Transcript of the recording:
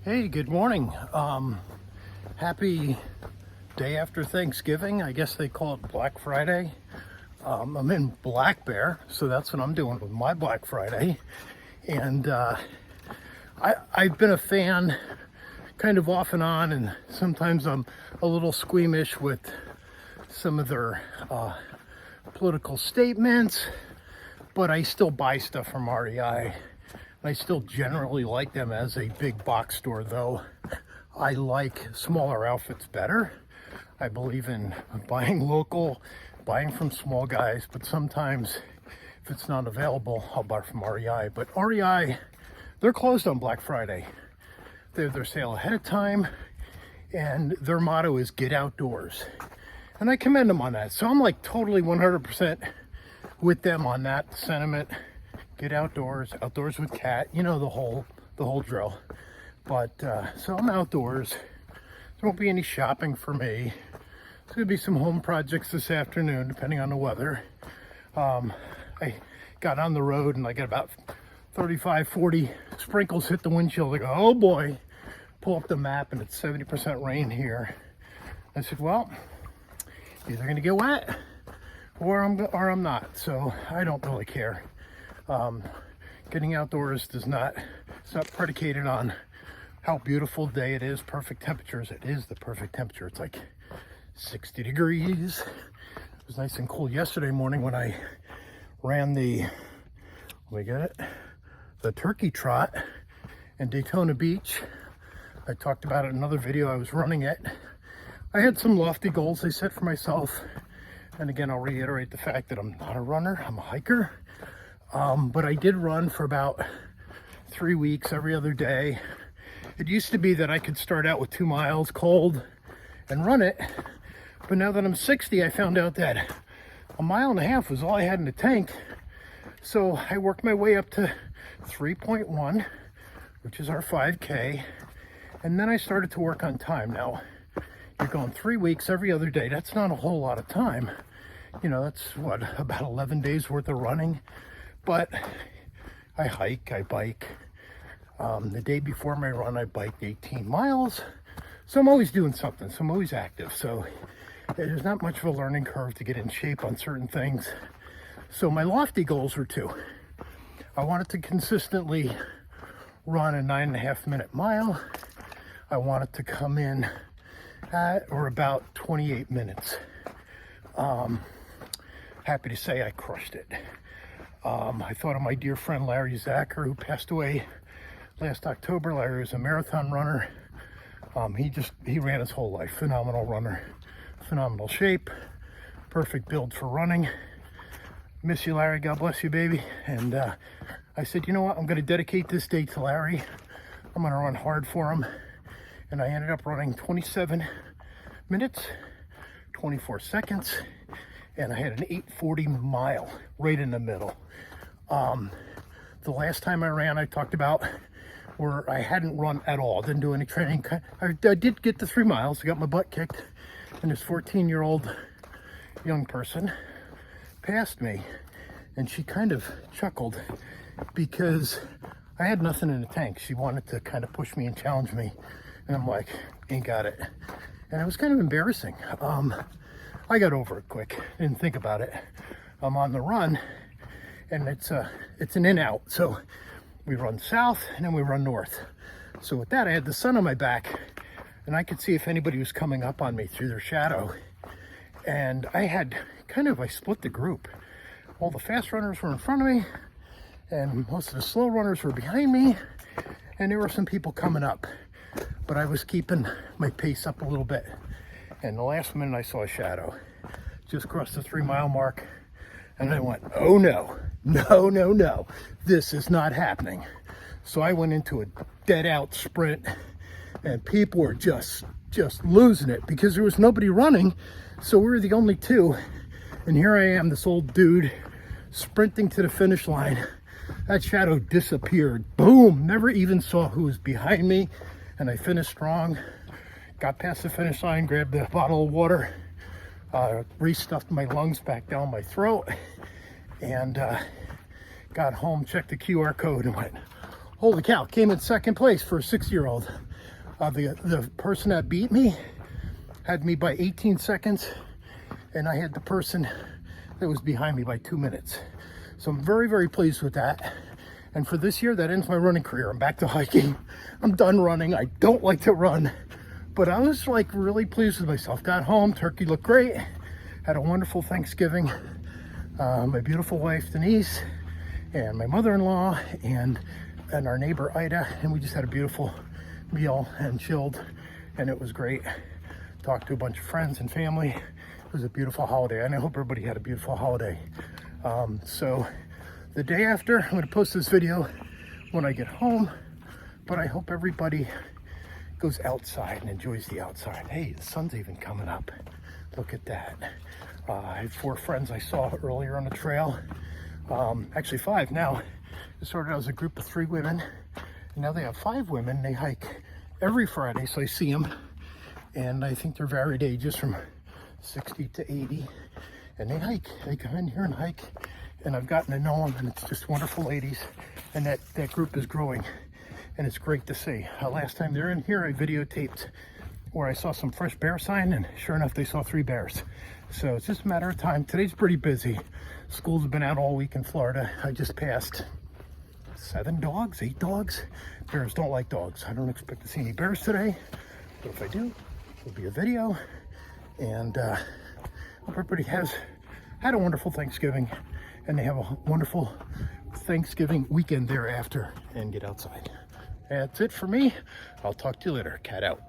Hey, good morning. Happy day after Thanksgiving. I guess they call it Black Friday. I'm in Black Bear, so that's what I'm doing with my Black Friday. And I've been a fan kind of off and on, and sometimes I'm a little squeamish with some of their political statements, but I still buy stuff from REI. I still generally like them as a big box store, though I like smaller outfits better. I believe in buying local, buying from small guys, but sometimes if it's not available, I'll buy from REI. But REI, they're closed on Black Friday. They have their sale ahead of time, and their motto is get outdoors. And I commend them on that. So I'm like totally 100% with them on that sentiment. Get outdoors, outdoors with Cat, you know, the whole drill. But so I'm outdoors. There won't be any shopping for me. There's gonna be some home projects this afternoon, depending on the weather. I got on the road and I got about 35, 40 sprinkles hit the windshield. I go, oh boy, pull up the map and it's 70% rain here. I said, well, either gonna get wet or I'm not. So I don't really care. Getting outdoors it's not predicated on how beautiful day it is, perfect temperatures. It is the perfect temperature. It's like 60 degrees. It was nice and cool yesterday morning when I ran the turkey trot in Daytona Beach. I talked about it in another video. I was running it. I had some lofty goals I set for myself. And again, I'll reiterate the fact that I'm not a runner, I'm a hiker. But I did run for about 3 weeks every other day. It used to be that I could start out with 2 miles cold and run it. But now that I'm 60, I found out that 1.5 miles was all I had in the tank. So I worked my way up to 3.1, which is our 5K. And then I started to work on time. Now, you're going 3 weeks every other day. That's not a whole lot of time. You know, that's what, about 11 days worth of running. But I hike, I bike. The day before my run, I biked 18 miles. So I'm always doing something. So I'm always active. So there's not much of a learning curve to get in shape on certain things. So my lofty goals are 2. I wanted to consistently run a 9.5 minute mile. I wanted to come in at or about 28 minutes. Happy to say I crushed it. I thought of my dear friend Larry Zacher, who passed away last October. Larry was a marathon runner. He ran his whole life. Phenomenal runner, phenomenal shape, perfect build for running. Miss you, Larry. God bless you, baby. And I said, you know what? I'm going to dedicate this day to Larry. I'm going to run hard for him. And I ended up running 27 minutes, 24 seconds. And I had an 8:40 mile right in the middle. The last time I ran, I talked about where I hadn't run at all, didn't do any training. I did get to 3 miles. I got my butt kicked, and this 14-year-old young person passed me, and she kind of chuckled because I had nothing in the tank. She wanted to kind of push me and challenge me, and I'm like, ain't got it. And it was kind of embarrassing. I got over it quick, didn't think about it. I'm on the run, and it's an in-out. So we run south, and then we run north. So with that, I had the sun on my back, and I could see if anybody was coming up on me through their shadow. And I split the group. All the fast runners were in front of me, and most of the slow runners were behind me, and there were some people coming up. But I was keeping my pace up a little bit. And the last minute I saw a shadow. Just crossed the 3 mile mark. And I went, oh no, no, this is not happening. So I went into a dead out sprint, and people were just losing it because there was nobody running. So we were the only 2. And here I am, this old dude sprinting to the finish line. That shadow disappeared. Boom, never even saw who was behind me. And I finished strong. Got past the finish line, grabbed the bottle of water, restuffed my lungs back down my throat, and got home, checked the QR code, and went, Holy cow, came in second place for a 6-year-old. The person that beat me had me by 18 seconds, and I had the person that was behind me by 2 minutes. So I'm very, very pleased with that. And for this year, that ends my running career. I'm back to hiking. I'm done running. I don't like to run, but I was like really pleased with myself. Got home, turkey looked great. Had a wonderful Thanksgiving. My beautiful wife, Denise, and my mother-in-law, and our neighbor, Ida, and we just had a beautiful meal and chilled, and it was great. Talked to a bunch of friends and family. It was a beautiful holiday, and I hope everybody had a beautiful holiday. So the day after, I'm going to post this video when I get home, but I hope everybody goes outside and enjoys the outside. Hey, the sun's even coming up. Look at that. I have 4 friends I saw earlier on the trail. Actually 5 now. It started out as a group of 3 women, and now they have 5 women. They hike every Friday, so I see them, and I think they're varied ages from 60 to 80, and they hike. They come in here and hike, and I've gotten to know them, and it's just wonderful ladies, and that group is growing, and it's great to see. Last time they're in here, I videotaped where I saw some fresh bear sign, and sure enough, they saw 3 bears. So it's just a matter of time. Today's pretty busy. Schools have been out all week in Florida. I just passed 7 dogs, 8 dogs. Bears don't like dogs. I don't expect to see any bears today, but if I do, it'll be a video. And hope everybody has had a wonderful Thanksgiving, and they have a wonderful Thanksgiving weekend thereafter, and get outside. That's it for me. I'll talk to you later. Cat out.